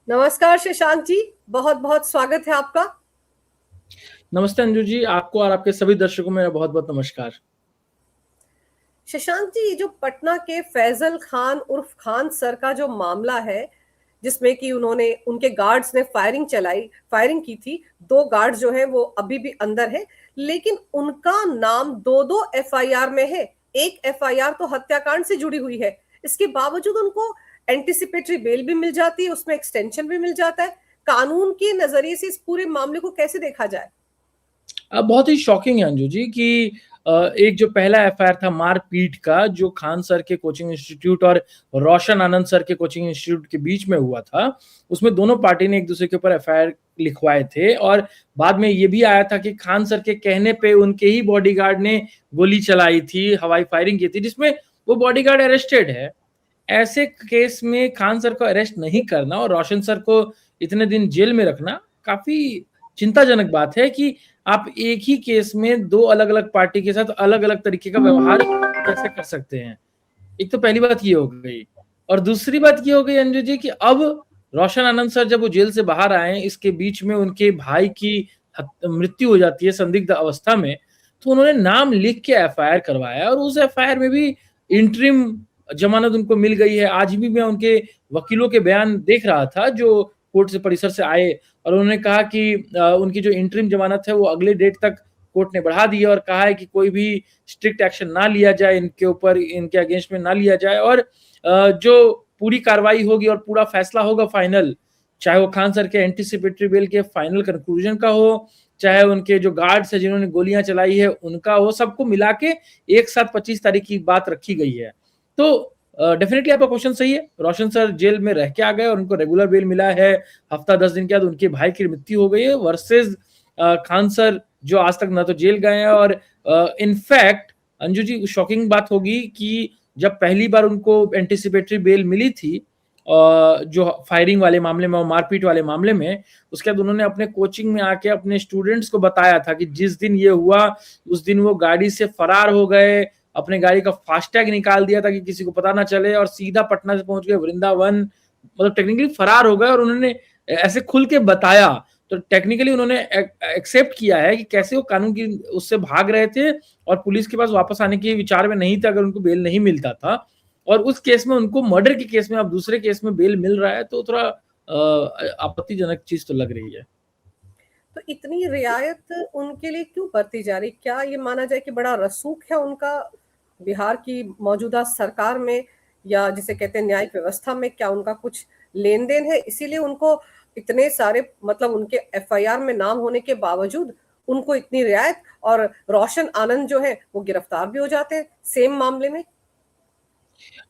नमस्कार शशांक जी। बहुत बहुत स्वागत है आपका। नमस्ते अंजू जी, आपको और आपके सभी दर्शकों में मेरा बहुत बहुत नमस्कार। शशांक जी, ये जो पटना के फैजल खान उर्फ खान सर का जो मामला है, जिसमें कि उन्होंने उनके गार्ड्स ने फायरिंग की थी। दो गार्ड्स जो है वो अभी भी अंदर है, लेकिन उनका नाम दो दो एफआईआर में है। एक एफआईआर तो हत्याकांड से जुड़ी हुई है, इसके बावजूद उनको एंटिसिपेटरी बेल भी मिल जाती है, उसमें एक्सटेंशन भी मिल जाता है। कानून के नजरिए से इस पूरे मामले को कैसे देखा जाए? अब बहुत ही शॉकिंग है अंजू जी कि एक जो पहला एफआईआर था मारपीट का, जो खान सर के कोचिंग इंस्टीट्यूट और रोशन आनंद सर के कोचिंग इंस्टीट्यूट के बीच में हुआ था, उसमें दोनों पार्टी ने एक दूसरे के ऊपर एफआईआर लिखवाए थे। और बाद में ये भी आया था कि खान सर के कहने पे उनके ही बॉडीगार्ड ने गोली चलाई थी, हवाई फायरिंग की थी, जिसमें वो बॉडीगार्ड अरेस्टेड है। ऐसे केस में खान सर को अरेस्ट नहीं करना और रोशन सर को इतने दिन जेल में रखना काफी चिंताजनक बात है कि आप एक ही केस में दो अलग अलग पार्टी के साथ अलग अलग तरीके का व्यवहार कैसे कर सकते हैं। एक तो पहली बात ये हो गई, और दूसरी बात ये हो गई अंजू जी कि अब रोशन आनंद सर जब वो जेल से बाहर आए, इसके बीच में उनके भाई की मृत्यु हो जाती है संदिग्ध अवस्था में, तो उन्होंने नाम लिख के एफआईआर करवाया और उस एफआईआर में भी इंटरिम जमानत उनको मिल गई है। आज भी मैं उनके वकीलों के बयान देख रहा था जो कोर्ट से परिसर से आए, और उन्होंने कहा कि उनकी जो इंटरिम जमानत है वो अगले डेट तक कोर्ट ने बढ़ा दी है, और कहा है कि कोई भी स्ट्रिक्ट एक्शन ना लिया जाए इनके ऊपर, इनके अगेंस्ट में ना लिया जाए, और जो पूरी कार्रवाई होगी और पूरा फैसला होगा फाइनल, चाहे वो खान सर के एंटीसिपेटरी बेल के फाइनल कंक्लूजन का हो, चाहे उनके जो गार्ड्स है जिन्होंने गोलियां चलाई है उनका हो, सबको मिला के एक साथ 25 तारीख की बात रखी गई है। तो डेफिनेटली आपका क्वेश्चन सही है। रोशन सर जेल में रह के आ गए और उनको रेगुलर बेल मिला है। हफ्ता 10 दिन के बाद उनके भाई की मृत्यु हो गई है, वर्सेज खान सर जो आज तक ना तो जेल गए हैं, और इनफैक्ट अंजू जी शॉकिंग बात होगी कि जब पहली बार उनको एंटीसिपेटरी बेल मिली थी जो फायरिंग वाले मामले में और मारपीट वाले मामले में, उसके बाद उन्होंने अपने कोचिंग में आके अपने स्टूडेंट्स को बताया था कि जिस दिन ये हुआ उस दिन वो गाड़ी से फरार हो गए, अपने गाड़ी का फास्टैग निकाल दिया ताकि किसी को पता ना चले, और सीधा पटना से पहुंच गए वृंदावन। मतलब टेक्निकली फरार हो गए, और उन्होंने ऐसे खुल के बताया। तो टेक्निकली उन्होंने एक्सेप्ट किया है कि कैसे वो कानून की उससे भाग रहे थे और पुलिस के पास वापस आने के विचार में नहीं थे अगर उनको बेल नहीं मिलता था। और उस केस में उनको मर्डर के केस में अब दूसरे केस में बेल मिल रहा है, तो थोड़ा आपत्तिजनक चीज तो लग रही है। तो इतनी रियायत उनके लिए क्यों बरती जा रही? क्या ये माना जाए कि बड़ा रसूख है उनका बिहार की मौजूदा सरकार में, या जिसे कहते हैं न्यायिक व्यवस्था में? क्या उनका कुछ लेन देन है, इसीलिए उनको इतने सारे, मतलब उनके एफआईआर में नाम होने के बावजूद उनको इतनी रियायत? और रोशन आनंद जो है वो गिरफ्तार भी हो जाते हैं सेम मामले में।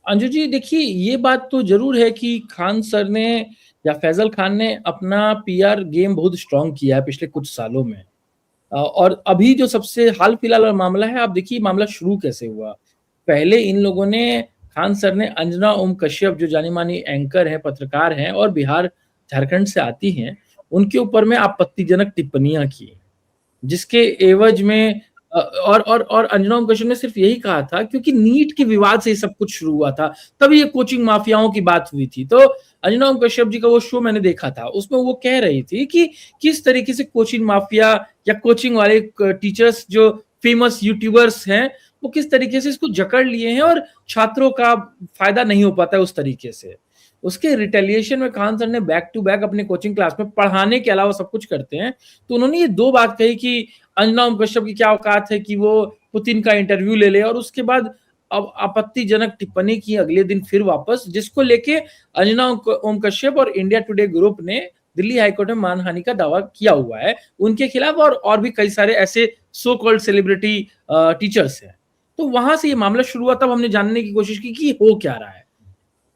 अंजू जी देखिए, ये बात तो जरूर है कि खान सर ने या फैजल खान ने अपना पीआर गेम बहुत स्ट्रांग किया है पिछले कुछ सालों में। और अभी जो सबसे हाल फिलहाल वाला मामला है, आप देखिए मामला शुरू कैसे हुआ। पहले इन लोगों ने, खान सर ने अंजना ओम कश्यप जो जानी मानी एंकर हैं, पत्रकार हैं और बिहार झारखंड से आती हैं, उनके ऊपर में आपत्तिजनक टिप्पणियां की, जिसके एवज में और अंजना ओम कश्यप ने सिर्फ यही कहा था क्योंकि नीट के विवाद से ये सब कुछ शुरू हुआ था, तभी ये कोचिंग माफियाओं की बात हुई थी। तो अंजना ओम कश्यप जी का वो शो मैंने देखा था, उसमें वो कह रही थी कि किस तरीके से कोचिंग माफिया या कोचिंग वाले टीचर्स जो फेमस यूट्यूबर्स हैं, वो किस तरीके से इसको जकड़ लिए हैं और छात्रों का फायदा नहीं हो पाता है उस तरीके से। उसके रिटेलिएशन में खान सर ने बैक टू बैक अपने कोचिंग क्लास में पढ़ाने के अलावा सब कुछ करते हैं। तो उन्होंने ये दो बात कही कि अंजना ओम कश्यप की क्या औकात है कि वो पुतिन का इंटरव्यू ले ले, और उसके बाद अब आपत्तिजनक टिप्पणी की अगले दिन फिर वापस, जिसको लेके अंजना ओम कश्यप और इंडिया टुडे ग्रुप ने दिल्ली हाईकोर्ट में मानहानि का दावा किया हुआ है उनके खिलाफ, और भी कई सारे ऐसे सो कॉल्ड सेलिब्रिटी टीचर्स हैं। तो वहां से ये मामला शुरू हुआ, तब हमने जानने की कोशिश की कि हो क्या रहा है।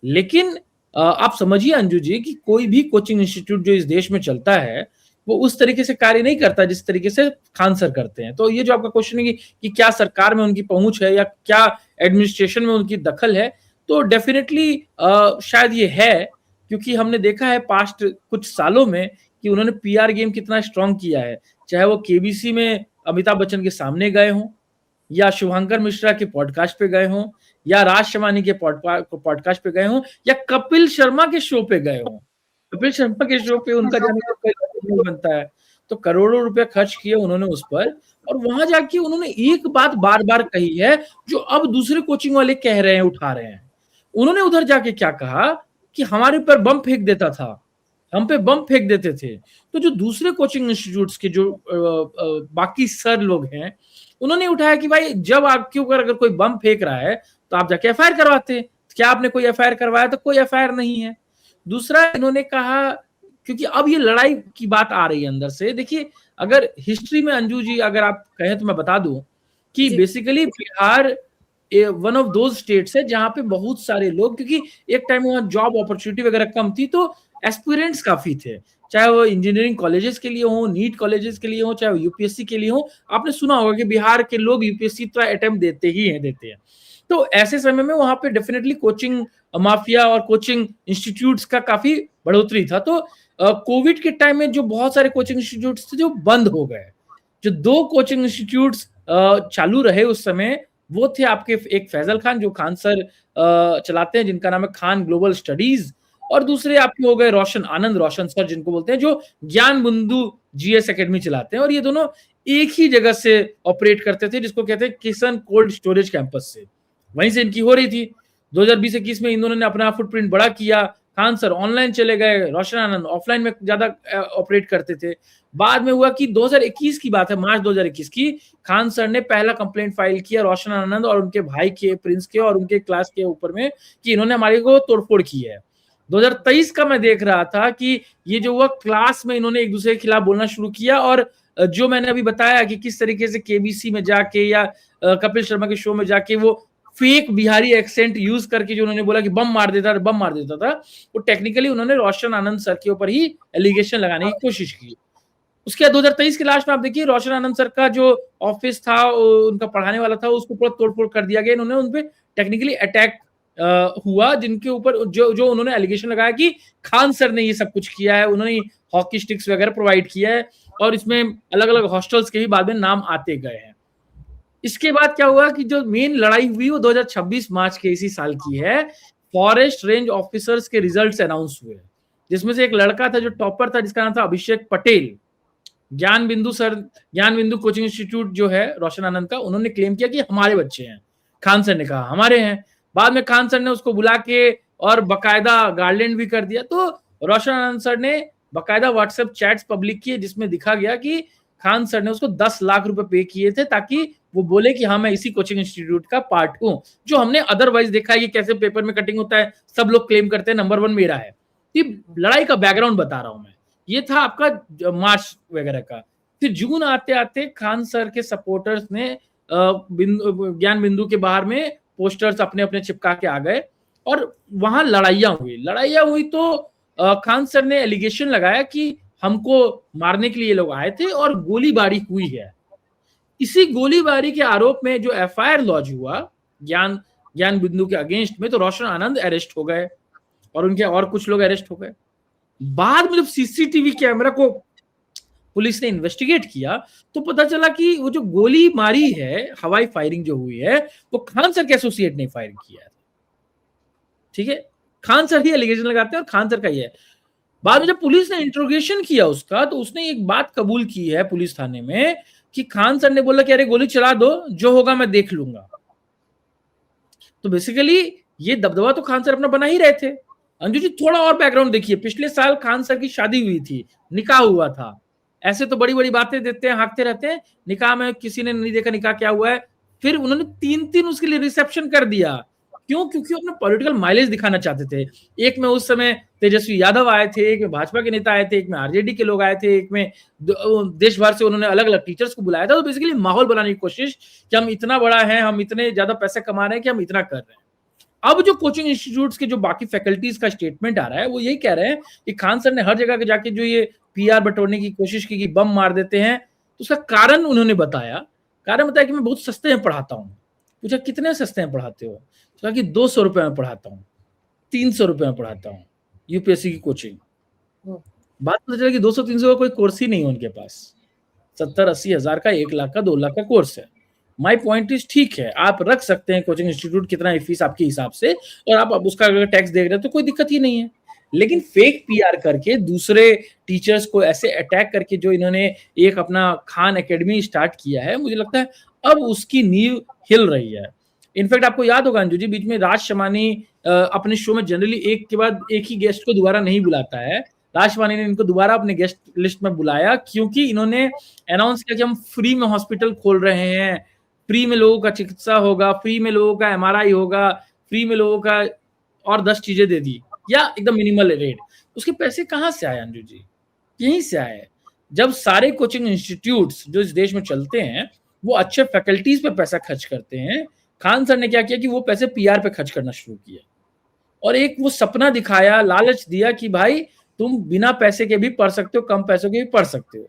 लेकिन आप समझिए अंजू जी कि कोई भी कोचिंग इंस्टीट्यूट जो इस देश में चलता है वो उस तरीके से कार्य नहीं करता जिस तरीके से खान सर करते हैं। तो ये जो आपका क्वेश्चन है कि क्या सरकार में उनकी पहुंच है या क्या एडमिनिस्ट्रेशन में उनकी दखल है, तो डेफिनेटली शायद ये है, क्योंकि हमने देखा है पास्ट कुछ सालों में कि उन्होंने पीआर गेम कितना स्ट्रांग किया है। चाहे वो केबीसी में अमिताभ बच्चन के सामने गए हों, या शुभंकर मिश्रा के पॉडकास्ट पे गए हों, या राज शमानी के पॉडकास्ट पे गए हों, या कपिल शर्मा के शो पे गए हों, कपिल शर्मा के शो पे उनका जाने का कोई मतलब नहीं बनता है। तो करोड़ों रुपए खर्च किए उन्होंने उस पर, और वहां जाके उन्होंने एक बात बार बार कही है जो अब दूसरे कोचिंग वाले कह रहे हैं, उठा रहे हैं। उन्होंने उधर जाके क्या कहा कि हमारे ऊपर बम फेंक देता था, हम पे बम फेंक देते थे। तो जो दूसरे कोचिंग इंस्टीट्यूट्स के जो बाकी सर लोग हैं, उन्होंने उठाया कि भाई जब आपके ऊपर अगर कोई बम फेंक रहा है तो आप जाके एफआईआर करवाते। क्या आपने कोई एफआईआर करवाया? तो कोई एफआईआर नहीं है। दूसरा इन्होंने कहा, क्योंकि अब ये लड़ाई की बात आ रही है अंदर से, देखिए अगर हिस्ट्री में अंजू जी अगर आप कहें तो मैं बता दूं कि जी basically Bihar one of those states है जहां पे बहुत सारे लोग, क्योंकि एक टाइम वहां जॉब अपॉर्चुनिटी वगैरह कम थी, तो एस्पिरेंट्स काफी थे, चाहे वो इंजीनियरिंग कॉलेजेस के लिए हो, नीट कॉलेजेस के लिए हो, चाहे वो यूपीएससी के लिए हो। आपने सुना होगा कि बिहार के लोग यूपीएससी तो अटेम्प्ट देते हैं। तो ऐसे समय में वहां पे डेफिनेटली कोचिंग माफिया और कोचिंग इंस्टीट्यूट्स का काफी बढ़ोतरी था। तो कोविड के टाइम में जो बहुत सारे कोचिंग इंस्टीट्यूट्स थे जो बंद हो गए, जो दो कोचिंग इंस्टीट्यूट्स चालू रहे उस समय, वो थे आपके एक फैजल खान जो खान सर चलाते हैं, जिनका नाम है खान ग्लोबल स्टडीज, और दूसरे आपके हो गए रोशन आनंद, रोशन सर जिनको बोलते हैं, जो ज्ञान बिंदु जीएस एकेडमी चलाते हैं। और ये दोनों एक ही जगह से ऑपरेट करते थे, जिसको कहते हैं किशन कोल्ड स्टोरेज कैंपस से, वहीं से इनकी हो रही थी। 2020-21 में इन दोनों ने अपना फुटप्रिंट बड़ा किया। खान सर ऑनलाइन चले गए, रोशन आनंद ऑफलाइन में ज्यादा ऑपरेट करते थे। बाद में हुआ कि 2021 की बात है, मार्च 2021 की, खान सर ने पहला कंप्लेंट फाइल किया रोशन आनंद और उनके भाई के, प्रिंस के और उनके क्लास के ऊपर में, कि इन्होंने हमारे को तोड़फोड़ की है। 2023 का मैं देख रहा था कि ये जो हुआ, क्लास में इन्होंने एक दूसरे के खिलाफ बोलना शुरू किया, और जो मैंने अभी बताया कि किस तरीके से केबीसी में जाके या कपिल शर्मा के शो में जाके वो फेक बिहारी एक्सेंट यूज करके जो उन्होंने बोला कि बम मार देता था, वो टेक्निकली उन्होंने रोशन आनंद सर के ऊपर ही एलिगेशन लगाने की कोशिश की। उसके बाद 2023 के लास्ट में आप देखिए, रोशन आनंद सर का जो ऑफिस था, उनका पढ़ाने वाला था, उसको पूरा तोड़फोड़ कर दिया गया। इन्होंने उनपे टेक्निकली अटैक हुआ, जिनके ऊपर जो उन्होंने एलिगेशन लगाया कि खान सर ने ये सब कुछ किया है, उन्होंने हॉकी स्टिक्स वगैरह प्रोवाइड किया है, और इसमें अलग अलग हॉस्टल्स के भी बाद में नाम आते गए हैं। इसके बाद क्या हुआ कि जो मेन लड़ाई हुई वो 2026 मार्च के इसी साल की है। फॉरेस्ट रेंज ऑफिसर्स के रिजल्ट्स अनाउंस हुए, जिसमें से एक लड़का था जो टॉपर था, जिसका नाम था अभिषेक पटेल। ज्ञान बिंदु कोचिंग इंस्टीट्यूट जो है रोशन आनंद का, उन्होंने क्लेम किया कि हमारे बच्चे हैं। खान सर ने कहा हमारे हैं। बाद में खान सर ने उसको बुला के और बकायदा गार्डलैंड भी कर दिया। तो रोशन आनंद सर ने बकायदा व्हाट्सएप चैट्स पब्लिक किए, जिसमें दिखा गया कि खान सर ने उसको 10 लाख रुपए पे किए थे, ताकि वो बोले कि हाँ मैं इसी कोचिंग इंस्टीट्यूट का पार्ट हूं। जो हमने अदरवाइज देखा है कि कैसे पेपर में कटिंग होता है, सब लोग क्लेम करते हैं नंबर 1 मेरा है। ये लड़ाई का बैकग्राउंड बता रहा हूं मैं। ये था आपका मार्च वगैरह का। फिर जून आते आते खान सर के सपोर्टर्स ने ज्ञान बिंदु के बाहर में पोस्टर्स अपने अपने चिपका के आ गए, और वहां लड़ाइयां हुई तो खान सर ने एलिगेशन लगाया कि हमको मारने के लिए लोग आए थे और गोलीबारी हुई है। इसी गोलीबारी के आरोप में जो एफआईआर लॉन्च हुआ ज्ञान बिंदु के अगेंस्ट में, तो रोशन आनंद अरेस्ट हो गए और उनके और कुछ लोग अरेस्ट हो गए। बाद में जब सीसीटीवी कैमरा को पुलिस ने इन्वेस्टिगेट किया तो पता चला कि वो जो गोली मारी है, हवाई फायरिंग जो हुई है, वो खान सर के एसोसिएट ने फायरिंग किया है। ठीक है, खान सर ही एलिगेशन लगाते हैं और खान सर का ही है। बाद में जब पुलिस ने इंट्रोगेशन किया उसका, तो उसने एक बात कबूल की है पुलिस थाने में कि खान सर ने बोला कि अरे गोली चला दो, जो होगा मैं देख लूंगा। तो बेसिकली ये दबदबा तो खान सर अपना बना ही रहे थे। अंजू जी थोड़ा और बैकग्राउंड देखिए, पिछले साल खान सर की शादी हुई थी, निकाह हुआ था। ऐसे तो बड़ी बड़ी बातें देते हैं, हाँकते रहते हैं, निकाह में किसी ने नहीं देखा निकाह क्या हुआ है। फिर उन्होंने 3 उसके लिए रिसेप्शन कर दिया। क्यों? क्योंकि अपना पॉलिटिकल माइलेज दिखाना चाहते थे। एक में उस समय तेजस्वी यादव आए थे, एक में भाजपा के नेता आए थे, एक में आरजेडी के लोग आए थे, एक में देश भर से उन्होंने अलग अलग टीचर्स को बुलाया था। तो बेसिकली माहौल बनाने की कोशिश कि हम इतना बड़ा है, हम इतने ज्यादा पैसे कमा रहे हैं कि हम इतना कर रहे हैं। अब जो कोचिंग इंस्टीट्यूट्स के जो बाकी फैकल्टीज का स्टेटमेंट आ रहा है, वो यही कह रहे हैं कि खान सर ने हर जगह जाके जो ये पीआर बटोरने की कोशिश की कि बम मार देते हैं, तो उसका कारण उन्होंने बताया। कारण बताया कि मैं बहुत सस्ते में पढ़ाता हूँ। पूछा कितने सस्ते में पढ़ाते हो? तो कहा कि 200 रुपए में पढ़ाता हूँ, 300 रुपए में पढ़ाता हूँ यूपीएससी की कोचिंग। बात पता चला कि 200-300 का कोई कोर्स ही नहीं है उनके पास। 70-80 हजार का, 1 लाख का, 2 लाख का कोर्स है। माई पॉइंट इज, ठीक है आप रख सकते हैं कोचिंग इंस्टीट्यूट कितना है फीस आपके हिसाब से, और आप उसका अगर टैक्स देख रहे हैं तो कोई दिक्कत ही नहीं है। लेकिन फेक पीआर करके दूसरे टीचर्स को ऐसे अटैक करके जो इन्होंने एक अपना खान एकेडमी स्टार्ट किया है, मुझे लगता है अब उसकी नींव हिल रही है। इनफैक्ट आपको याद होगा अंजू जी, बीच में राज शमानी अपने शो में जनरली एक के बाद एक ही गेस्ट को दोबारा नहीं बुलाता है। राज शमानी ने इनको दोबारा अपने गेस्ट लिस्ट में बुलाया क्योंकि इन्होंने अनाउंस किया कि हम फ्री में हॉस्पिटल खोल रहे हैं, फ्री में लोगों का चिकित्सा होगा, फ्री में लोगों का एमआरआई होगा, फ्री में लोगों का और 10 चीजें दे दी या एकदम मिनिमल रेट। उसके पैसे कहाँ से आए अंजू जी? यहीं से आए। जब सारे कोचिंग इंस्टीट्यूट्स जो इस देश में चलते हैं वो अच्छे फैकल्टीज पे पैसा खर्च करते हैं, खान सर ने क्या किया कि वो पैसे पीआर पे खर्च करना शुरू किया और एक वो सपना दिखाया, लालच दिया कि भाई तुम बिना पैसे के भी पढ़ सकते हो, कम पैसों के भी पढ़ सकते हो।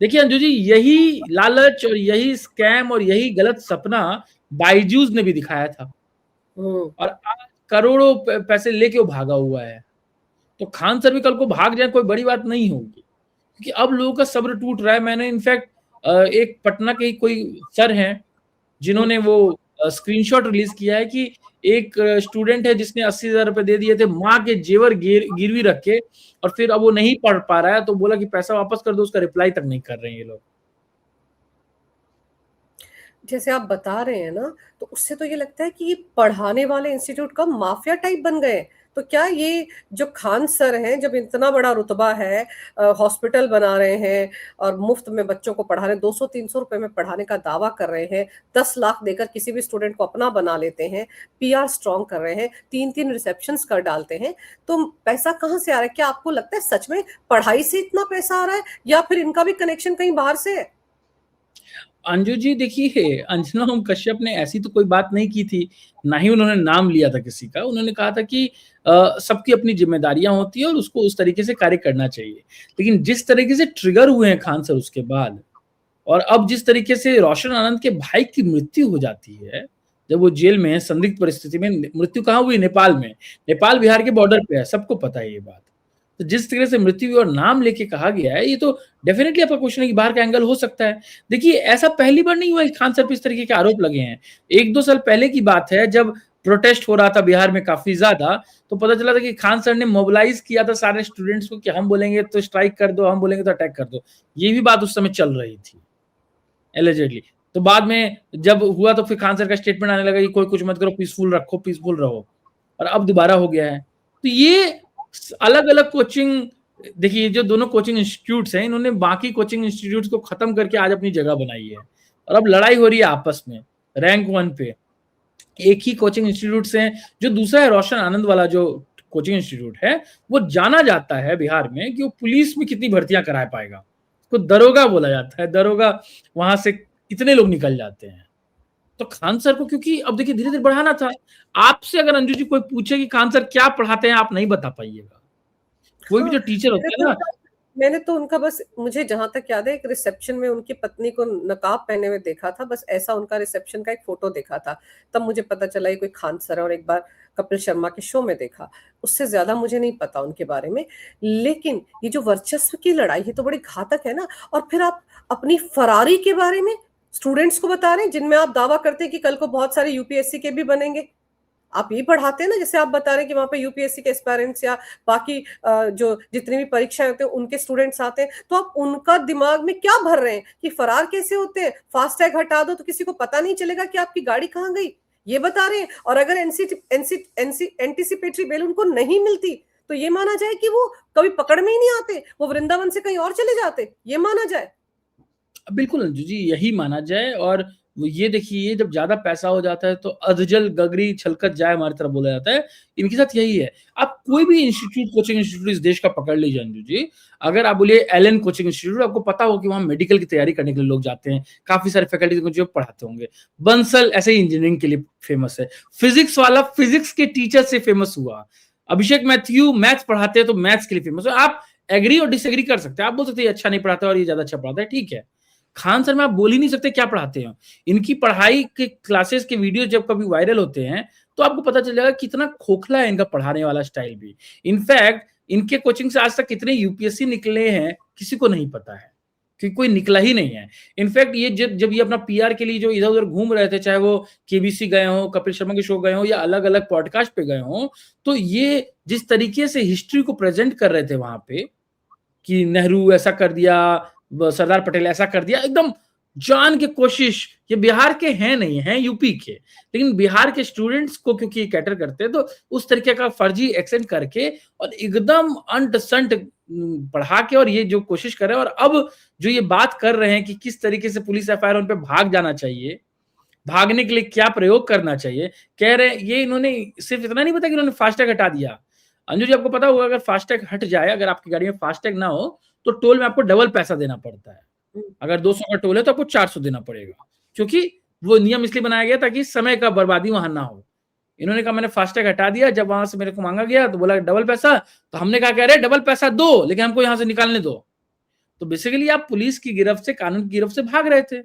देखिए अंजू जी, यही लालच और यही स्कैम और यही गलत सपना बायजूस ने भी दिखाया था और आज करोड़ों पैसे लेके वो भागा हुआ है। तो खान सर भी कल को भाग जाए कोई बड़ी बात नहीं होगी, क्योंकि अब लोगों का सब्र टूट रहा है। मैंने इनफैक्ट एक पटना के कोई सर हैं जिन्होंने वो स्क्रीनशॉट रिलीज किया है कि एक स्टूडेंट है जिसने 80,000 रुपए दे दिए थे माँ के जेवर गिरवी रख के और फिर अब वो नहीं पढ़ पा रहा है तो बोला कि पैसा वापस कर दो, उसका रिप्लाई तक नहीं कर रहे हैं ये लोग। जैसे आप बता रहे हैं ना, तो उससे तो ये लगता है कि ये पढ़ाने वाले इंस्टीट्यूट का माफिया टाइप बन गए। तो क्या ये जो खान सर हैं, जब इतना बड़ा रुतबा है, हॉस्पिटल बना रहे हैं और मुफ्त में बच्चों को पढ़ा रहे हैं, 200-300 रुपए में पढ़ाने का दावा कर रहे हैं, 10 लाख देकर किसी भी स्टूडेंट को अपना बना लेते हैं, पीआर स्ट्रॉन्ग कर रहे हैं, 3-3 रिसेप्शंस कर डालते हैं, तो पैसा कहाँ से आ रहा है? क्या आपको लगता है सच में पढ़ाई से इतना पैसा आ रहा है या फिर इनका भी कनेक्शन कहीं बाहर से है? अंजू जी देखिए, अंजना ओम कश्यप ने ऐसी तो कोई बात नहीं की थी, ना ही उन्होंने नाम लिया था किसी का। उन्होंने कहा था कि सबकी अपनी जिम्मेदारियां होती है और उसको उस तरीके से कार्य करना चाहिए। लेकिन जिस तरीके से ट्रिगर हुए हैं खान सर उसके बाद, और अब जिस तरीके से रोशन आनंद के भाई की मृत्यु हो जाती है जब वो जेल में है, संदिग्ध परिस्थिति में, मृत्यु कहाँ हुई? नेपाल में। नेपाल बिहार के बॉर्डर पे है, सबको पता है ये बात। तो जिस तरह से मृत्यु हुई और नाम लेके कहा गया है, ये तो डेफिनेटली आपका क्वेश्चन है कि बाहर का एंगल हो सकता है। देखिए, ऐसा पहली बार नहीं हुआ कि खान सर पे इस तरीके के आरोप लगे हैं। 1-2 साल पहले की बात है, जब प्रोटेस्ट हो रहा था बिहार में काफी ज्यादा, तो पता चला था कि खान सर ने मोबिलाइज किया था सारे स्टूडेंट्स को कि हम बोलेंगे तो स्ट्राइक कर दो, हम बोलेंगे तो अटैक कर दो। ये भी बात उस समय चल रही थी एलिजेडली। तो बाद में जब हुआ तो फिर खान सर का स्टेटमेंट आने लगा कि कोई कुछ मत करो, पीसफुल रखो, पीसफुल रहो, और अब दोबारा हो गया है। तो ये अलग अलग कोचिंग, देखिए जो दोनों कोचिंग इंस्टीट्यूट्स हैं, इन्होंने बाकी कोचिंग इंस्टीट्यूट्स को खत्म करके आज अपनी जगह बनाई है और अब लड़ाई हो रही है आपस में रैंक 1 पे। एक ही कोचिंग इंस्टीट्यूट से जो दूसरा है रोशन आनंद वाला जो कोचिंग इंस्टीट्यूट है, वो जाना जाता है बिहार में कि वो पुलिस में कितनी भर्तियां करा पाएगा। उसको दरोगा बोला जाता है, दरोगा वहां से इतने लोग निकल जाते हैं। तो खान सर को क्योंकि अब देखिए धीरे धीरे बढ़ाना था। आपसे अगर अंजू जी कोई पूछे कि खान सर क्या पढ़ाते हैं, आप नहीं बता पाइएगा। कोई भी जो टीचर होता है ना, मैंने तो उनका बस, मुझे जहां तक याद है, एक रिसेप्शन में उनकी पत्नी को नकाब पहने हुए देखा था, बस ऐसा उनका रिसेप्शन का एक फोटो देखा था, तब मुझे पता चला ये कोई खान सर है। और एक बार कपिल शर्मा के शो में देखा, उससे ज्यादा मुझे नहीं पता उनके बारे में। लेकिन ये जो वर्चस्व की लड़ाई है तो बड़ी घातक है ना। और फिर आप अपनी फरारी के बारे में स्टूडेंट्स को बता रहे हैं, जिनमें आप दावा करते हैं कि कल को बहुत सारे यूपीएससी के भी बनेंगे। आप ये पढ़ाते हैं ना, जैसे आप बता रहे हैं कि वहां पे यूपीएससी के एस्पायरेंट्स या बाकी जो जितनी भी परीक्षाएं होती हैं उनके स्टूडेंट्स आते हैं, तो आप उनका दिमाग में क्या भर रहे हैं कि फरार कैसे होते हैं? फास्ट टैग हटा दो तो किसी को पता नहीं चलेगा कि आपकी गाड़ी कहाँ गई, ये बता रहे हैं। और अगर एंटीसिपेटरी बेल उनको नहीं मिलती तो ये माना जाए कि वो कभी पकड़ में ही नहीं आते, वो वृंदावन से कहीं और चले जाते, ये माना जाए? बिल्कुल अंजू जी, यही माना जाए। और ये देखिए, जब ज्यादा पैसा हो जाता है तो अधजल गगरी छलकत जाए, हमारी तरफ बोला जाता है। इनके साथ यही है। आप कोई भी इंस्टीट्यूट, कोचिंग इंस्टीट्यूट इस देश का पकड़ लीजिए अंजू जी, अगर आप बोलिए एलन कोचिंग इंस्टीट्यूट, आपको पता हो कि वहां मेडिकल की तैयारी करने के लिए लोग जाते हैं, काफी सारे फैकल्टी को जो पढ़ाते होंगे। बंसल ऐसे ही इंजीनियरिंग के लिए फेमस है। फिजिक्स वाला फिजिक्स के टीचर से फेमस हुआ। अभिषेक मैथ्यू मैथ्स पढ़ाते हैं तो मैथ्स के लिए फेमस है। आप एग्री और डिसएग्री कर सकते हैं, आप बोल सकते हैं अच्छा नहीं पढ़ाता और ये ज्यादा अच्छा पढ़ाता है, ठीक है। खान सर में आप बोल ही नहीं सकते क्या पढ़ाते हैं। इनकी पढ़ाई के क्लासेस के वीडियो जब कभी वायरल होते हैं तो आपको पता चल जाएगा कितना खोखला है इनका पढ़ाने वाला स्टाइल भी। इनफैक्ट इनके कोचिंग से आज तक कितने यूपीएससी निकले हैं किसी को नहीं पता है। कि कोई निकला ही नहीं है। इनफैक्ट ये जब ये अपना पीआर के लिए जो इधर-उधर घूम रहे थे, चाहे वो केबीसी गए हों, कपिल शर्मा के शो गए हों या अलग-अलग पॉडकास्ट पे गए हों, तो ये जिस तरीके से हिस्ट्री को प्रेज़ेंट कर रहे थे वहाँ पे कि नेहरू ऐसा कर दिया, सरदार पटेल ऐसा कर दिया, एकदम जान के कोशिश, ये बिहार के हैं नहीं, हैं यूपी के, लेकिन बिहार के स्टूडेंट्स को क्योंकि ये कैटर करते हैं, तो उस तरीके का फर्जी एक्सेंट करके और एकदम अंट संट पढ़ा के और ये जो कोशिश कर रहे हैं, और अब जो ये बात कर रहे हैं कि किस तरीके से पुलिस एफआईआर उन पे भाग जाना चाहिए, भागने के लिए क्या प्रयोग करना चाहिए, कह रहे हैं ये इन्होंने सिर्फ इतना नहीं बताया कि इन्होंने फास्टैग हटा दिया। अंजू जी, आपको पता होगा अगर फास्टैग हट जाए, अगर आपकी गाड़ी में फास्टैग ना हो, तो टोल में आपको डबल पैसा देना पड़ता है। अगर 200 का टोल है तो आपको 400 देना पड़ेगा, क्योंकि वो नियम इसलिए बनाया गया ताकि समय का बर्बादी वहां ना हो। इन्होंने कहा मैंने फास्टैग हटा दिया, जब वहां से मेरे को मांगा गया तो बोला डबल पैसा, तो हमने कहा कह रहे डबल पैसा दो, लेकिन हमको यहां से निकालने दो। तो बेसिकली आप पुलिस की गिरफ्त से, कानून की गिरफ्त से भाग रहे थे,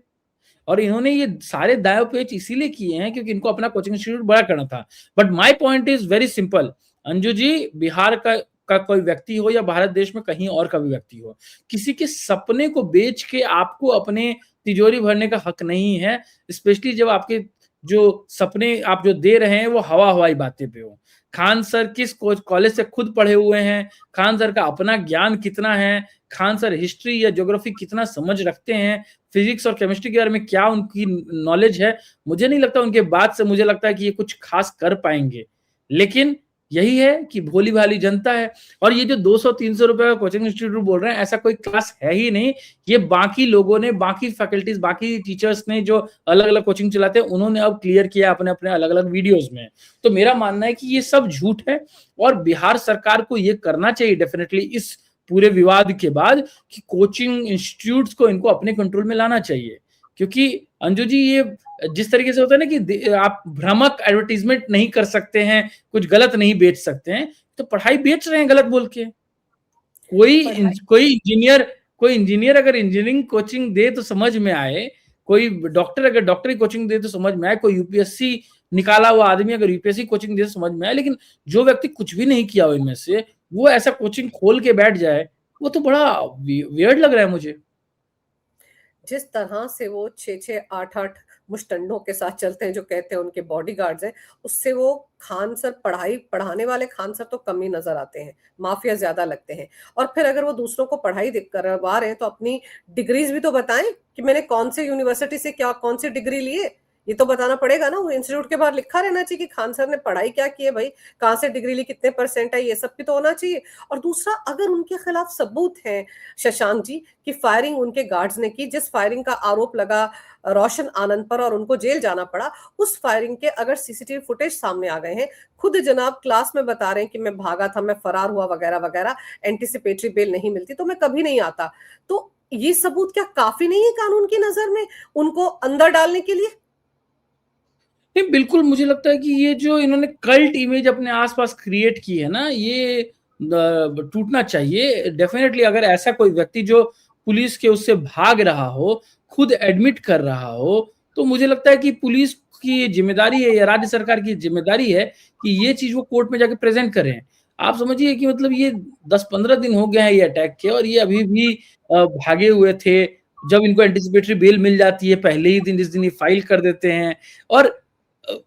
और इन्होंने ये सारे दाव पेच इसीलिए किए हैं क्योंकि इनको अपना कोचिंग इंस्टीट्यूट बड़ा करना था। But my point is very simple, Anju ji, Bihar का कोई व्यक्ति हो या भारत देश में कहीं और का भी व्यक्ति हो, किसी के सपने को बेच के आपको अपने तिजोरी भरने का हक नहीं है, स्पेशली जब आपके जो सपने आप जो दे रहे हैं वो हवा हवाई बातें पे हो। खान सर किस कॉलेज से खुद पढ़े हुए हैं, खान सर का अपना ज्ञान कितना है, खान सर हिस्ट्री या ज्योग्राफी कितना समझ रखते हैं, फिजिक्स और केमिस्ट्री के बारे में क्या उनकी नॉलेज है, मुझे नहीं लगता उनके बात से मुझे लगता है कि ये कुछ खास कर पाएंगे। लेकिन यही है कि भोली भाली जनता है, और ये जो 200-300 रुपए का कोचिंग इंस्टीट्यूट बोल रहे हैं, ऐसा कोई क्लास है ही नहीं। ये बाकी लोगों ने, बाकी फैकल्टीज, बाकी टीचर्स ने जो अलग अलग कोचिंग चलाते हैं, उन्होंने अब क्लियर किया अपने अपने अलग अलग वीडियोज में। तो मेरा मानना है कि ये सब झूठ है, और बिहार सरकार को ये करना चाहिए डेफिनेटली इस पूरे विवाद के बाद कि कोचिंग इंस्टीट्यूट्स को इनको अपने कंट्रोल में लाना चाहिए। क्योंकि अंजू जी, ये जिस तरीके से होता है ना कि आप भ्रामक एडवर्टीजमेंट नहीं कर सकते हैं, कुछ गलत नहीं बेच सकते हैं, तो पढ़ाई बेच रहे हैं गलत बोल के। कोई इंजीनियर अगर इंजीनियरिंग कोचिंग दे तो समझ में आए, कोई डॉक्टर अगर डॉक्टरी कोचिंग दे तो समझ में आए, कोई यूपीएससी निकाला हुआ आदमी अगर यूपीएससी कोचिंग दे तो समझ में आए, लेकिन जो व्यक्ति कुछ भी नहीं किया हो इनमें से, वो ऐसा कोचिंग खोल के बैठ जाए, वो तो बड़ा वियर्ड लग रहा है मुझे। जिस तरह से वो 6-6, 8-8 मुश्तंडों के साथ चलते हैं, जो कहते हैं उनके बॉडीगार्ड्स हैं, उससे वो खान सर, पढ़ाई पढ़ाने वाले खान सर तो कम ही नजर आते हैं, माफिया ज्यादा लगते हैं। और फिर अगर वो दूसरों को पढ़ाई करवा रहे हैं तो अपनी डिग्रीज भी तो बताएं कि मैंने कौन से यूनिवर्सिटी से क्या कौन सी डिग्री ली है, ये तो बताना पड़ेगा ना। वो इंस्टीट्यूट के बाहर लिखा रहना चाहिए कि खान सर ने पढ़ाई क्या की है भाई, कहाँ से डिग्री ली, कितने परसेंट है, ये सब भी तो होना चाहिए। और दूसरा, अगर उनके खिलाफ सबूत है शशांक जी कि फायरिंग उनके गार्ड्स ने की, जिस फायरिंग का आरोप लगा रोशन आनंद पर और उनको जेल जाना पड़ा, उस फायरिंग के अगर सीसीटीवी फुटेज सामने आ गए हैं, खुद जनाब क्लास में बता रहे हैं कि मैं भागा था, मैं फरार हुआ वगैरह वगैरह, एंटीसिपेटरी बेल नहीं मिलती तो मैं कभी नहीं आता, तो ये सबूत क्या काफी नहीं है कानून की नजर में उनको अंदर डालने के लिए? नहीं, बिल्कुल मुझे लगता है कि ये जो इन्होंने कल्ट इमेज अपने आसपास क्रिएट की है ना, ये टूटना चाहिए डेफिनेटली। अगर ऐसा कोई व्यक्ति जो पुलिस के उससे भाग रहा हो, खुद एडमिट कर रहा हो, तो मुझे लगता है कि पुलिस की जिम्मेदारी है या राज्य सरकार की जिम्मेदारी है कि ये चीज वो कोर्ट में जाके प्रेजेंट करें। आप समझिए कि मतलब ये 10-15 दिन हो गए हैं ये अटैक के, और ये अभी भी भागे हुए थे। जब इनको एंटिसिपेटरी बेल मिल जाती है पहले ही दिन, जिस दिन ये फाइल कर देते हैं। और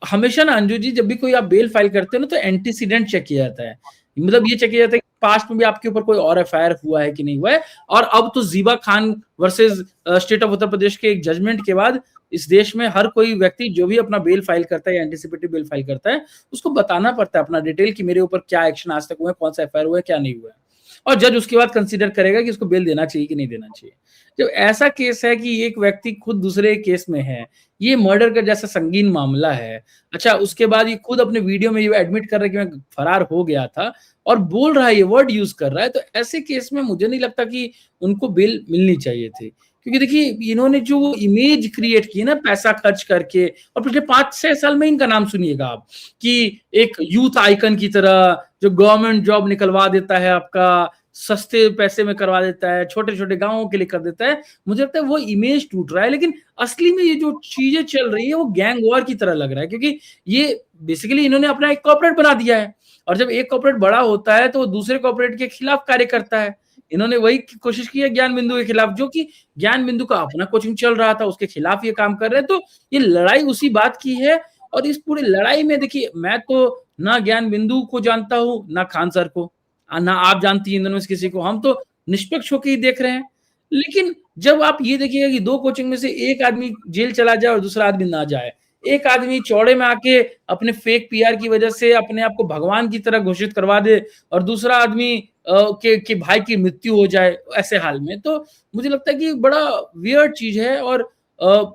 हमेशा ना अंजू जी, जब भी कोई आप बेल फाइल करते हो ना, तो एंटीसीडेंट चेक किया जाता है। मतलब ये चेक किया जाता है कि पास्ट में भी आपके ऊपर कोई और एफआईआर हुआ है कि नहीं हुआ है। और अब तो जीबा Khan versus state of Uttar Pradesh के एक जजमेंट के बाद इस देश में हर कोई व्यक्ति जो भी अपना बेल फाइल करता है या एंटीसिपेटरी बेल फाइल करता है, उसको बताना पड़ता है अपना डिटेल कि मेरे ऊपर क्या एक्शन आज तक हुआ है, कौन सा एफआईआर हुआ है, क्या नहीं हुआ है। और जज उसके बाद कंसीडर करेगा कि उसको बेल देना चाहिए कि नहीं देना चाहिए। जब ऐसा केस है कि एक व्यक्ति खुद दूसरे केस में है, ये मर्डर का जैसा संगीन मामला है, अच्छा उसके बाद ये खुद अपने वीडियो में ये एडमिट कर रहा है कि मैं फरार हो गया था, और बोल रहा है, ये वर्ड यूज कर रहा है, तो ऐसे केस में मुझे नहीं लगता कि उनको बेल मिलनी चाहिए थी। क्योंकि देखिए इन्होंने जो इमेज क्रिएट की ना पैसा खर्च करके, और पिछले 5-6 साल में इनका नाम सुनिएगा आप कि एक यूथ आइकन की तरह जो गवर्नमेंट जॉब निकलवा देता है, आपका सस्ते पैसे में करवा देता है, छोटे छोटे गांवों के लिए कर देता है, मुझे लगता है वो इमेज टूट रहा है। लेकिन असली में ये जो चीजें चल रही है वो गैंग वॉर की तरह लग रहा है, क्योंकि ये बेसिकली इन्होंने अपना एक कॉर्पोरेट बना दिया है, और जब एक कॉर्पोरेट बड़ा होता है तो वो दूसरे कॉर्पोरेट के खिलाफ कार्य करता है। इन्होंने वही कोशिश की है ज्ञान बिंदु के खिलाफ, जो कि ज्ञान बिंदु का अपना कोचिंग चल रहा था, उसके खिलाफ ये काम कर रहे हैं। तो ये लड़ाई उसी बात की है। और इस पूरी लड़ाई में देखिए, मैं तो ना ज्ञान बिंदु को जानता हूँ, ना खान सर को, ना आप जानती हैं इन दोनों में से किसी को। हम तो निष्पक्ष होकर ही देख रहे हैं। लेकिन जब आप ये देखिएगा कि दो कोचिंग में से एक आदमी जेल चला जाए और दूसरा आदमी ना जाए, एक आदमी चौड़े में आके अपने फेक पीआर की वजह से अपने आप को भगवान की तरह घोषित करवा दे, और दूसरा आदमी के भाई की मृत्यु हो जाए ऐसे हाल में, तो मुझे लगता है कि बड़ा वियर्ड चीज है। और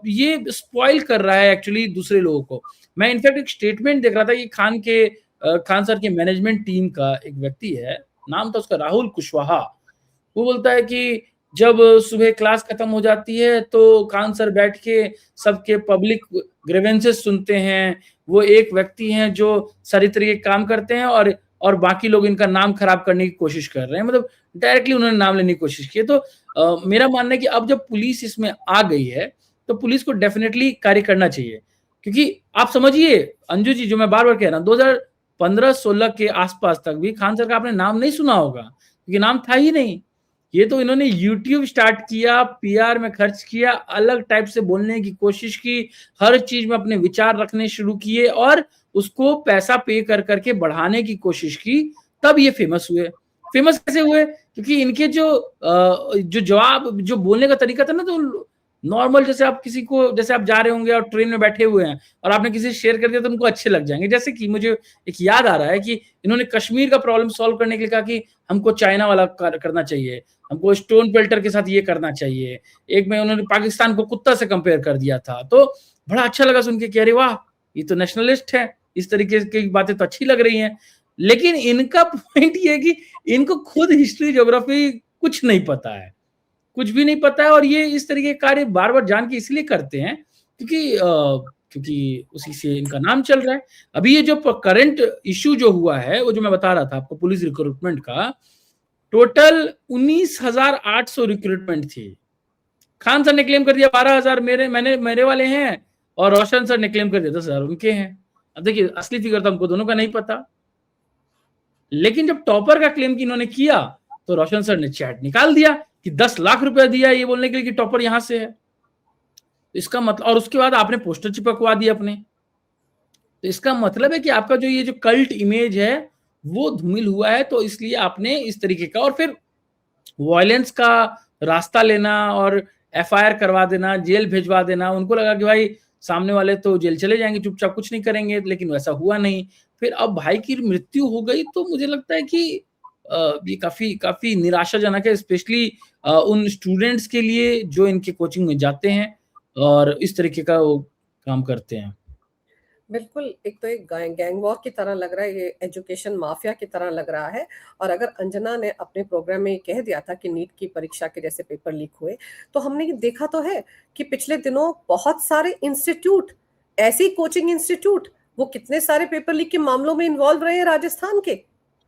ये स्पॉइल कर रहा है एक्चुअली दूसरे लोगों को। मैं इनफैक्ट एक स्टेटमेंट देख रहा था कि खान सर के मैनेजमेंट टीम का एक व्यक्ति है, नाम था उसका राहुल कुशवाहा। वो बोलता है कि जब सुबह क्लास खत्म हो जाती है तो खान सर बैठ के सबके पब्लिक ग्रीवेंसेस सुनते हैं। वो एक व्यक्ति हैं जो सारी तरीके काम करते हैं, और बाकी लोग इनका नाम खराब करने की कोशिश कर रहे हैं। मतलब डायरेक्टली उन्होंने नाम लेने की कोशिश की है। तो मेरा मानना है कि अब जब पुलिस इसमें आ गई है तो पुलिस को डेफिनेटली कार्य करना चाहिए। क्योंकि आप समझिए अंजू जी, जो मैं बार बार कह रहा हूँ, 2015-16 के आसपास तक भी खान सर का आपने नाम नहीं सुना होगा, क्योंकि नाम था ही नहीं। ये तो इन्होंने यूट्यूब स्टार्ट किया, पीआर में खर्च किया, अलग टाइप से बोलने की कोशिश की, हर चीज में अपने विचार रखने शुरू किए, और उसको पैसा पे कर करके बढ़ाने की कोशिश की, तब ये फेमस हुए। फेमस कैसे हुए? क्योंकि इनके जो जवाब, जो बोलने का तरीका था ना, तो नॉर्मल, जैसे आप किसी को, जैसे आप जा रहे होंगे और ट्रेन में बैठे हुए हैं और आपने किसी से शेयर कर दिया तो उनको अच्छे लग जाएंगे। जैसे कि मुझे एक याद आ रहा है कि इन्होंने कश्मीर का प्रॉब्लम सॉल्व करने के लिए कहा कि हमको चाइना वाला करना चाहिए, हमको स्टोन पेल्टर के साथ ये करना चाहिए। एक में उन्होंने पाकिस्तान को कुत्ता से कंपेयर कर दिया था, तो बड़ा अच्छा लगा सुन के कि अरे वाह, ये तो नेशनलिस्ट है, इस तरीके की बातें तो अच्छी लग रही हैं। लेकिन इनका पॉइंट ये है कि इनको खुद हिस्ट्री, ज्योग्राफी कुछ नहीं पता है, कुछ भी नहीं पता है। और ये इस तरीके के कार्य बार बार जान के इसलिए करते हैं क्योंकि उसी से इनका नाम चल रहा है। अभी ये जो करंट इश्यू जो हुआ है, वो जो मैं बता रहा था आपको, पुलिस रिक्रूटमेंट का, टोटल 19,800 रिक्रूटमेंट थी। खान सर ने क्लेम कर दिया 12,000 मेरे वाले हैं, और रोशन सर ने क्लेम कर दिया 10,000 उनके हैं। अब देखिए, असली फिगर तो हमको दोनों का नहीं पता। लेकिन जब टॉपर का क्लेम की इन्होंने किया तो रोशन सर ने चैट निकाल दिया कि 10 लाख रुपया दिया ये बोलने के लिए कि टॉपर यहां से है। इसका मतलब, और उसके बाद आपने पोस्टर चिपकवा दिया अपने। तो इसका मतलब है कि आपका जो ये जो कल्ट इमेज है वो धूमिल हुआ है, तो इसलिए आपने इस तरीके का, और फिर वायलेंस का रास्ता लेना और एफआईआर करवा देना, जेल भेजवा देना। उनको लगा कि भाई सामने वाले तो जेल चले जाएंगे, चुपचाप कुछ नहीं करेंगे, लेकिन वैसा हुआ नहीं। फिर अब भाई की मृत्यु हो गई, तो मुझे लगता है कि ये काफी काफी निराशाजनक है, स्पेशली उन स्टूडेंट्स के लिए जो इनके कोचिंग में जाते हैं और इस तरीके का वो काम करते हैं। बिल्कुल, एक तो एक गैंग वॉर की तरह लग रहा है, ये एजुकेशन माफिया की तरह लग रहा है। और अगर अंजना ने अपने प्रोग्राम में ये कह दिया था कि नीट की परीक्षा के जैसे पेपर लीक हुए, तो हमने ये देखा तो है कि पिछले दिनों बहुत सारे इंस्टीट्यूट, ऐसी कोचिंग इंस्टीट्यूट, वो कितने सारे पेपर लीक के मामलों में इन्वॉल्व रहे हैं राजस्थान के।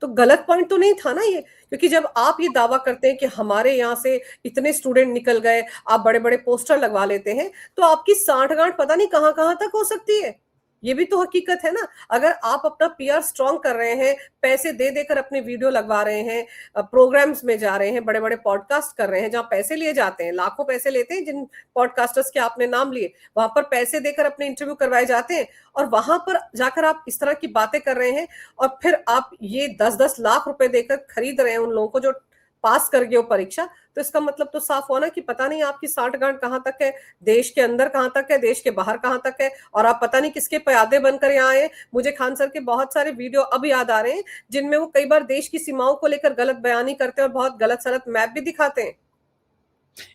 तो गलत पॉइंट तो नहीं था ना ये? क्योंकि जब आप ये दावा करते हैं कि हमारे यहाँ से इतने स्टूडेंट निकल गए, आप बड़े बड़े पोस्टर लगवा लेते हैं, तो आपकी सांठगांठ पता नहीं कहां कहां तक हो सकती है। ये भी तो हकीकत है ना। अगर आप अपना पीआर स्ट्रांग कर रहे हैं, पैसे दे देकर अपने वीडियो लगवा रहे हैं, प्रोग्राम्स में जा रहे हैं, बड़े बड़े पॉडकास्ट कर रहे हैं जहां पैसे लिए जाते हैं, लाखों पैसे लेते हैं, जिन पॉडकास्टर्स के आपने नाम लिए, वहां पर पैसे देकर अपने इंटरव्यू करवाए जाते हैं, और वहां पर जाकर आप इस तरह की बातें कर रहे हैं, और फिर आप ये 10-10 लाख रुपए देकर खरीद रहे हैं उन लोगों को जो पास कर गए वो परीक्षा। तो इसका मतलब तो साफ हुआ ना कि पता नहीं आपकी सांठगांठ कहां तक है, देश के अंदर कहां तक है, देश के बाहर कहां तक है, और आप पता नहीं किसके प्यादे बनकर यहाँ आए। मुझे खान सर के बहुत सारे वीडियो अब याद आ रहे हैं जिनमें वो कई बार देश की सीमाओं को लेकर गलत बयानी करते हैं और बहुत गलत सलत मैप भी दिखाते हैं।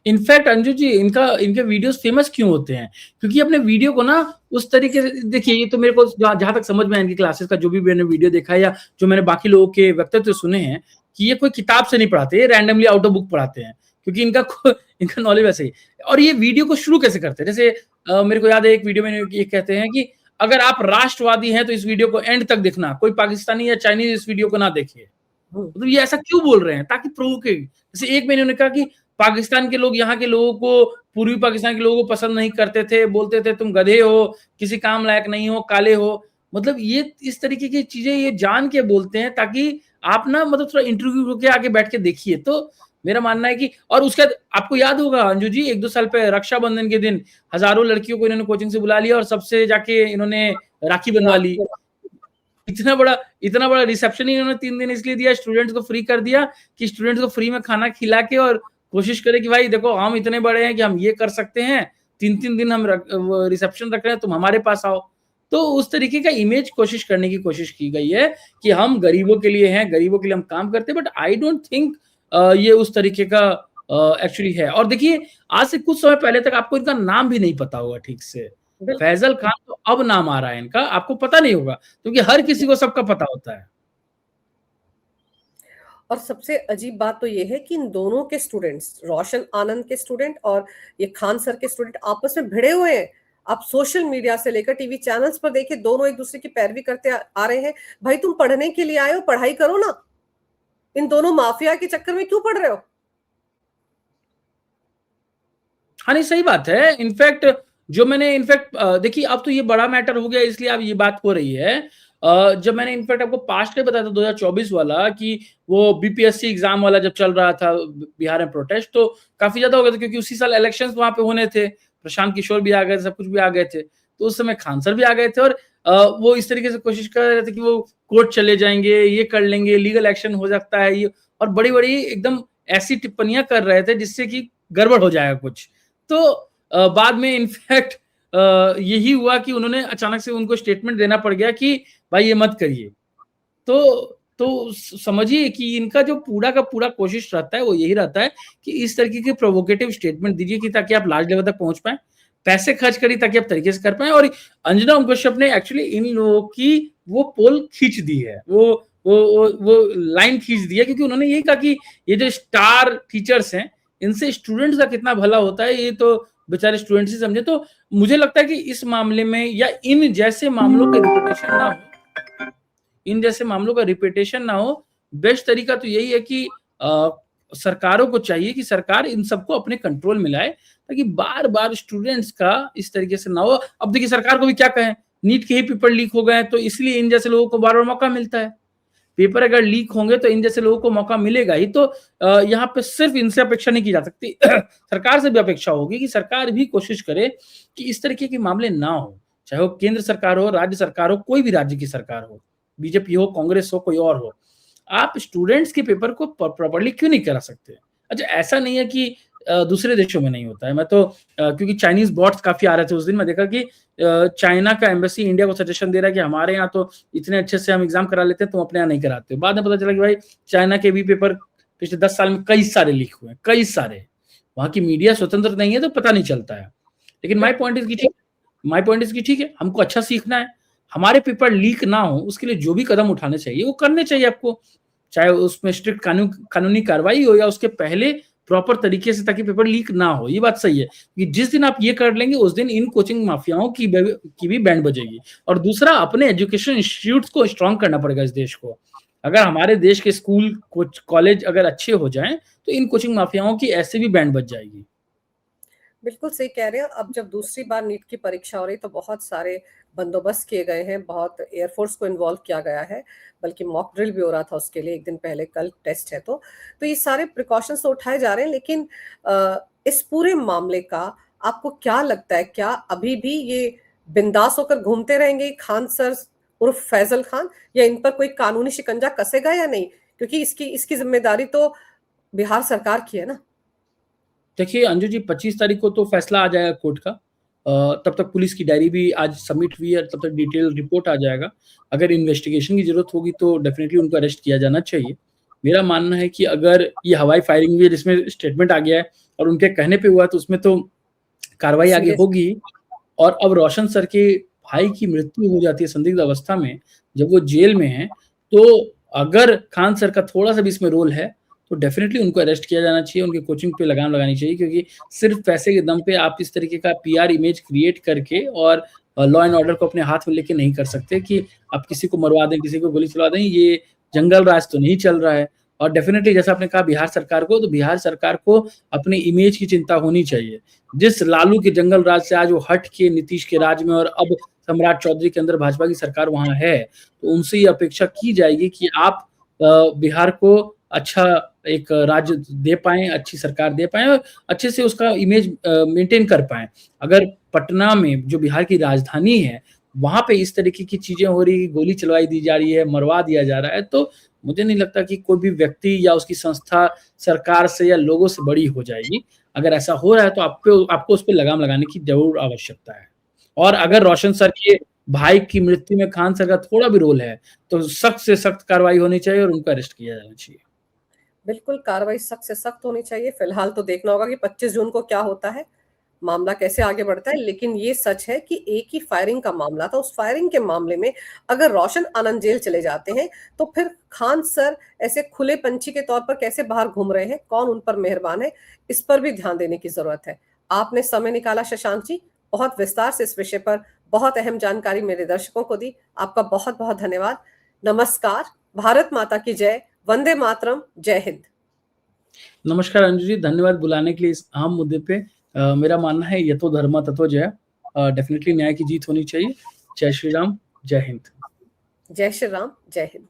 इनफैक्ट अंजू जी, इनके वीडियोस फेमस क्यों होते हैं? क्योंकि अपने वीडियो को ना उस तरीके से देखिए, ये तो मेरे को जहां तक समझ में आया इनकी क्लासेस का, जो भी मैंने वीडियो देखा है या जो मैंने बाकी लोगों के वक्तव्य सुने हैं, कि ये कोई किताब से नहीं पढ़ाते, ये रैंडमली आउट ऑफ बुक पढ़ाते हैं, क्योंकि इनका नॉलेज वैसे ही। और ये वीडियो को शुरू कैसे करते हैं? जैसे मेरे को याद है एक वीडियो में ये कहते हैं कि अगर आप राष्ट्रवादी हैं तो इस वीडियो को एंड तक देखना, कोई पाकिस्तानी या चाइनीज इस वीडियो को ना देखे। मतलब ये ऐसा क्यों बोल रहे हैं? ताकि प्रोवोकेट। जैसे एक महीने उन्होंने कहा कि पाकिस्तान के लोग यहाँ के लोगों को, पूर्वी पाकिस्तान के लोगों को पसंद नहीं करते थे, बोलते थे तुम गधे हो, किसी काम लायक नहीं हो, काले हो। मतलब ये इस तरीके की चीजें ये जान के बोलते हैं ताकि आप ना, मतलब थोड़ा इंटरव्यू के आगे बैठ के देखिए। तो मेरा मानना है कि और उसके बाद आपको याद होगा अंजू जी 1-2 साल पे रक्षाबंधन के दिन हज़ारों लड़कियों को इन्होंने कोचिंग से बुला लिया और सबसे जाके इन्होंने राखी बनवा ली। इतना बड़ा रिसेप्शन ही इन्होंने 3 दिन इसलिए दिया, स्टूडेंट्स को फ्री कर दिया कि स्टूडेंट्स को फ्री में खाना खिला के और कोशिश करें कि भाई देखो हम इतने बड़े हैं कि हम ये कर सकते हैं, 3-3 दिन हम रिसेप्शन रख रहे हैं, तुम हमारे पास आओ। तो उस तरीके का इमेज कोशिश करने की कोशिश की गई है कि हम गरीबों के लिए हैं, गरीबों के लिए हम काम करते हैं, बट आई डोंट थिंक ये उस तरीके का एक्चुअली है। और देखिए आज से कुछ समय पहले तक आपको इनका नाम भी नहीं पता होगा ठीक से। फैजल खान तो अब नाम आ रहा है इनका, आपको पता नहीं होगा क्योंकि हर किसी को सबका पता होता है। और सबसे अजीब बात तो ये है कि इन दोनों के स्टूडेंट्स, रोशन आनंद के स्टूडेंट और ये खान सर के स्टूडेंट आपस में भिड़े हुए हैं। आप सोशल मीडिया से लेकर टीवी चैनल्स पर देखिए, दोनों एक दूसरे की पैरवी करते आ रहे हैं। भाई तुम पढ़ने के लिए आए हो, पढ़ाई करो ना, इन दोनों माफिया के चक्कर में क्यों पढ़ रहे हो? हाँ नहीं सही बात है। इनफैक्ट देखिए अब तो ये बड़ा मैटर हो गया इसलिए अब ये बात हो रही है। जब मैंने इनफैक्ट आपको पास्ट में बताया था 2024 वाला कि वो बीपीएससी एग्जाम वाला जब चल रहा था बिहार में प्रोटेस्ट, तो काफी ज्यादा हो गया था क्योंकि उसी साल इलेक्शंस वहां पे होने थे, प्रशांत किशोर भी आ गए थे, सब कुछ भी आ गए थे, तो उस समय खान सर भी आ गए थे और वो इस तरीके से कोशिश कर रहे थे कि वो कोर्ट चले जाएंगे, ये कर लेंगे, लीगल एक्शन हो सकता है ये, और बड़ी बड़ी एकदम ऐसी टिप्पणियां कर रहे थे जिससे कि गड़बड़ हो जाएगा कुछ। तो बाद में इनफैक्ट यही हुआ कि उन्होंने अचानक से उनको स्टेटमेंट देना पड़ गया कि भाई ये मत करिए। तो समझिए कि इनका जो पूरा का पूरा कोशिश रहता है वो यही रहता है कि इस तरीके के प्रोवोकेटिव स्टेटमेंट दीजिए कि ताकि आप लार्ज लेवल तक पहुंच पाए, पैसे खर्च करिए ताकि आप तरीके से कर पाए। और अंजना ओम कश्यप ने एक्चुअली इन लोगों की वो पोल खींच दी है, वो लाइन खींच दी है, क्योंकि उन्होंने यही कहा कि ये जो स्टार टीचर्स हैं इनसे स्टूडेंट्स का कितना भला होता है ये तो बेचारे स्टूडेंट्स ही समझे। तो मुझे लगता है कि इस मामले में या इन जैसे मामलों का रिपीटेशन ना हो, बेस्ट तरीका तो यही है कि सरकारों को चाहिए कि सरकार इन सबको अपने कंट्रोल में लाए ताकि बार बार स्टूडेंट्स का इस तरीके से ना हो। अब देखिए सरकार को भी क्या कहें, नीट के ही पेपर लीक हो गए तो इसलिए इन जैसे लोगों को बार बार मौका मिलता है। पेपर अगर लीक होंगे तो इन जैसे लोगों को मौका मिलेगा ही। तो यहाँ पे सिर्फ इनसे अपेक्षा नहीं की जा सकती सरकार से भी अपेक्षा होगी कि सरकार भी कोशिश करे कि इस तरीके के मामले ना हो, चाहे वो केंद्र सरकार हो, राज्य सरकार हो, कोई भी राज्य की सरकार हो, बीजेपी हो, कांग्रेस हो, कोई और हो, आप स्टूडेंट्स के पेपर को प्रॉपर्ली क्यों नहीं करा सकते? अच्छा ऐसा नहीं है कि दूसरे देशों में नहीं होता है। मैं तो क्योंकि चाइनीज बॉट्स काफी आ रहे थे उस दिन, मैं देखा कि चाइना का एम्बेसी इंडिया को सजेशन दे रहा है कि हमारे यहाँ तो इतने अच्छे से हम एग्जाम करा लेते हैं, तुम अपने यहाँ नहीं कराते। बाद में पता चला कि भाई चाइना के भी पेपर पिछले 10 साल में कई सारे लीक हुए हैं, कई सारे। वहां की मीडिया स्वतंत्र नहीं है तो पता नहीं चलता है। लेकिन माई पॉइंट इज की ठीक है, हमको अच्छा सीखना है, हमारे पेपर लीक ना हो उसके लिए जो भी कदम उठाने चाहिए वो करने चाहिए आपको, चाहे उसमें स्ट्रिक्ट कानूनी कार्रवाई हो या उसके पहले प्रॉपर तरीके से, ताकि पेपर लीक ना हो। ये बात सही है कि जिस दिन आप ये कर लेंगे उस दिन इन कोचिंग माफियाओं की भी बैंड बजेगी। और दूसरा, अपने एजुकेशन इंस्टीट्यूट्स को स्ट्रॉन्ग करना पड़ेगा इस देश को। अगर हमारे देश के स्कूल कॉलेज अगर अच्छे हो जाएं तो इन कोचिंग माफियाओं की ऐसे भी बैंड बज जाएगी। बिल्कुल सही कह रहे हैं। अब जब दूसरी बार नीट की परीक्षा हो रही तो बहुत सारे बंदोबस्त किए गए हैं, बहुत एयरफोर्स को इन्वॉल्व किया गया है, बल्कि मॉक ड्रिल भी हो रहा था उसके लिए एक दिन पहले, कल टेस्ट है। तो ये सारे प्रिकॉशंस तो उठाए जा रहे हैं, लेकिन इस पूरे मामले का आपको क्या लगता है, क्या अभी भी ये बिंदास होकर घूमते रहेंगे खान सर उर्फ फैजल खान, या इन पर कोई कानूनी शिकंजा कसेगा या नहीं? क्योंकि इसकी जिम्मेदारी तो बिहार सरकार की है ना। देखिए अंजू जी 25 तारीख को तो फैसला आ जाएगा कोर्ट का, तब तक पुलिस की डायरी भी आज सबमिट हुई है, तब तक डिटेल रिपोर्ट आ जाएगा। अगर इन्वेस्टिगेशन की जरूरत होगी तो डेफिनेटली उनको अरेस्ट किया जाना चाहिए। मेरा मानना है कि अगर ये हवाई फायरिंग हुई है जिसमें स्टेटमेंट आ गया है और उनके कहने पे हुआ तो उसमें तो कार्रवाई आगे होगी। और अब रोशन सर के भाई की मृत्यु हो जाती है संदिग्ध अवस्था में जब वो जेल में है, तो अगर खान सर का थोड़ा सा भी इसमें रोल है तो डेफिनेटली उनको अरेस्ट किया जाना चाहिए, उनके कोचिंग पे लगाम लगानी चाहिए। क्योंकि सिर्फ पैसे के दम पे आप इस तरीके का पीआर इमेज क्रिएट करके और लॉ एंड ऑर्डर को अपने हाथ में लेके नहीं कर सकते कि आप किसी को मरवा दें, किसी को गोली चलवा दें। ये जंगल राज तो नहीं चल रहा है। और डेफिनेटली जैसा आपने कहा बिहार सरकार को, तो बिहार सरकार को अपनी इमेज की चिंता होनी चाहिए। जिस लालू के जंगल राज से आज वो हट के नीतीश के राज में और अब सम्राट चौधरी के अंदर भाजपा की सरकार वहां है, तो उनसे ये अपेक्षा की जाएगी कि आप बिहार को अच्छा एक राज्य दे पाएँ, अच्छी सरकार दे पाएँ और अच्छे से उसका इमेज मेंटेन कर पाएँ। अगर पटना में जो बिहार की राजधानी है, वहाँ पे इस तरीके की चीज़ें हो रही, गोली चलवाई दी जा रही है, मरवा दिया जा रहा है, तो मुझे नहीं लगता कि कोई भी व्यक्ति या उसकी संस्था सरकार से या लोगों से बड़ी हो जाएगी। अगर ऐसा हो रहा है तो आपको उस पे लगाम लगाने की ज़रूर आवश्यकता है। और अगर रोशन सर के भाई की मृत्यु में खान सर का थोड़ा भी रोल है, तो सख्त से सख्त कार्रवाई होनी चाहिए और उनको अरेस्ट किया जाना चाहिए। बिल्कुल, कार्रवाई सख्त से सख्त होनी चाहिए। फिलहाल तो देखना होगा कि 25 जून को क्या होता है, मामला कैसे आगे बढ़ता है। लेकिन ये सच है कि एक ही फायरिंग का मामला था। उस फायरिंग के मामले में अगर रोशन आनंद जेल चले जाते हैं, तो फिर खान सर ऐसे खुले पंछी के तौर पर कैसे बाहर घूम रहे हैं, कौन उन पर मेहरबान है, इस पर भी ध्यान देने की ज़रूरत है। आपने समय निकाला शशांक जी, बहुत विस्तार से इस विषय पर बहुत अहम जानकारी मेरे दर्शकों को दी। आपका बहुत-बहुत धन्यवाद। नमस्कार, भारत माता की जय, वंदे मातरम, जय हिंद। नमस्कार अंजू जी, धन्यवाद बुलाने के लिए इस अहम मुद्दे पे। मेरा मानना है यतो धर्मा ततो जय। डेफिनिटली न्याय की जीत होनी चाहिए। जय श्री राम, जय हिंद। जय श्री राम, जय हिंद।